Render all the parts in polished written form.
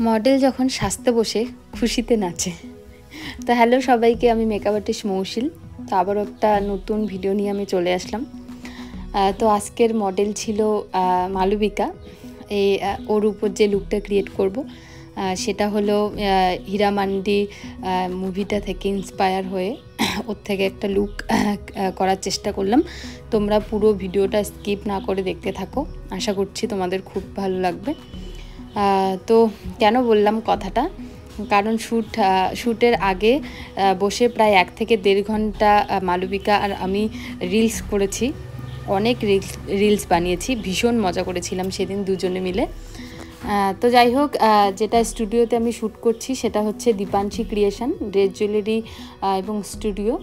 Model যখন সাজতে বসে খুশিতে নাচে। তো হ্যালো সবাইকে, আমি মেকআপ আর্টিস্ট মৌসিল। তো আবারও একটা নতুন ভিডিও নিয়ে আমি চলে আসলাম। তো আজকের মডেল ছিল মালবিকা। ওর উপর যে লুকটা ক্রিয়েট করব সেটা হলো হীরামান্ডি মুভিটা থেকে ইন্সপায়ার হয়ে ওর থেকে একটা লুক করার চেষ্টা করলাম। তোমরা পুরো ভিডিওটা স্কিপ না করে দেখতে থাকো, আশা করছি তোমাদের খুব ভালো লাগবে। তো কেন বললাম কথাটা, কারণ শ্যুটের আগে বসে প্রায় 1 থেকে 1.5 ঘন্টা মালবিকা আর আমি রিলস করেছি, অনেক রিলস বানিয়েছি, ভীষণ মজা করেছিলাম সেদিন দুজনে মিলে। তো যাই হোক, যেটা স্টুডিওতে আমি শ্যুট করছি সেটা হচ্ছে দীপাঞ্চি ক্রিয়েশন, ড্রেস জুয়েলারি এবং স্টুডিও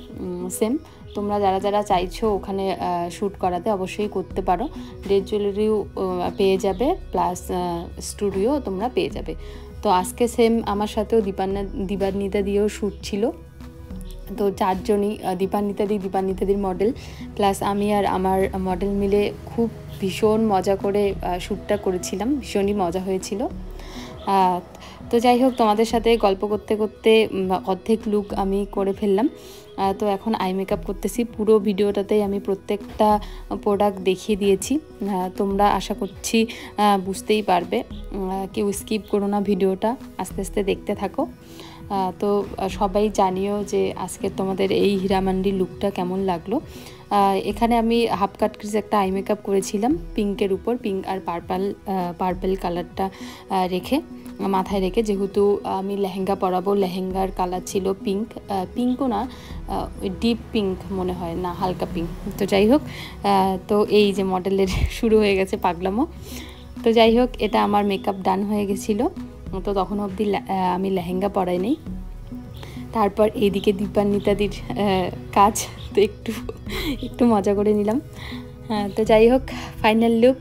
সেম। তোমরা যারা যারা চাইছো ওখানে শ্যুট করাতে অবশ্যই করতে পারো। ড্রেস জুয়েলারিও পেয়ে যাবে, প্লাস স্টুডিও তোমরা পেয়ে যাবে। তো আজকে সেম আমার সাথেও দীপান্বিতা দিয়েও শ্যুট ছিল। তো 4 জনই, দীপান্বিতাদির মডেল প্লাস আমি আর আমার মডেল মিলে খুব ভীষণ মজা করে শ্যুটটা করেছিলাম, ভীষণই মজা হয়েছিল। তো যাই হোক, তোমাদের সাথে গল্প করতে করতে অর্ধেক লুক আমি করে ফেললাম। তো এখন আই মেকআপ করতেছি। পুরো ভিডিওটাতেই আমি প্রত্যেকটা প্রোডাক্ট দেখিয়ে দিয়েছি, তোমরা আশা করছি বুঝতেই পারবে। কেউ স্কিপ করো না, ভিডিওটা আস্তে আস্তে দেখতে থাকো। তো সবাই জানিও যে আজকে তোমাদের এই হীরামান্ডি লুকটা কেমন লাগলো। এখানে আমি হাফ কাট ক্রিজ একটা আই মেকআপ করেছিলাম পিঙ্কের উপর, পিঙ্ক আর পার্পল কালারটা মাথায় রেখে, যেহেতু আমি লেহেঙ্গা পরাবো, লেহেঙ্গার কালার ছিল পিঙ্কও না, ডিপ পিঙ্ক মনে হয়, না হালকা পিঙ্ক। তো যাই হোক, তো এই যে মডেলের শুরু হয়ে গেছে পাগলামো। তো যাই হোক, এটা আমার মেকআপ ডান হয়ে গেছিলো। তো তখন অবধি আমি লেহেঙ্গা পরাই নেই। তারপর এইদিকে দীপান্বিতাদির কাজ, তো একটু মজা করে নিলাম। তো যাই হোক, ফাইনাল লুক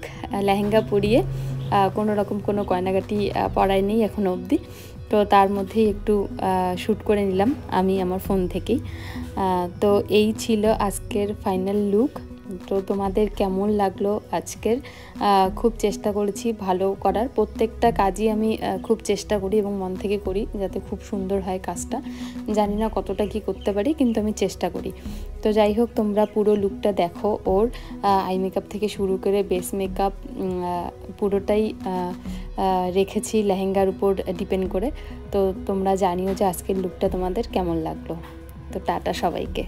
লেহেঙ্গা পরিয়ে, কোনো রকম কোনো গয়নাগাটি পরাই নেই এখনও অবধি। তো তার মধ্যেই একটু শ্যুট করে নিলাম আমি আমার ফোন থেকেই। তো এই ছিল আজকের ফাইনাল লুক। তো তোমাদের কেমন লাগলো আজকের? খুব চেষ্টা করেছি ভালো করার, প্রত্যেকটা কাজই আমি খুব চেষ্টা করি এবং মন থেকে করি যাতে খুব সুন্দর হয় কাজটা। জানি না কতটা কি করতে পারি, কিন্তু আমি চেষ্টা করি। তো যাই হোক, তোমরা পুরো লুকটা দেখো। ওর আই মেকআপ থেকে শুরু করে বেস মেকআপ পুরোটাই রেখেছি লেহেঙ্গার উপর ডিপেন্ড করে। তো তোমরা জানিও যে আজকের লুকটা তোমাদের কেমন লাগলো। তো টাটা সবাইকে।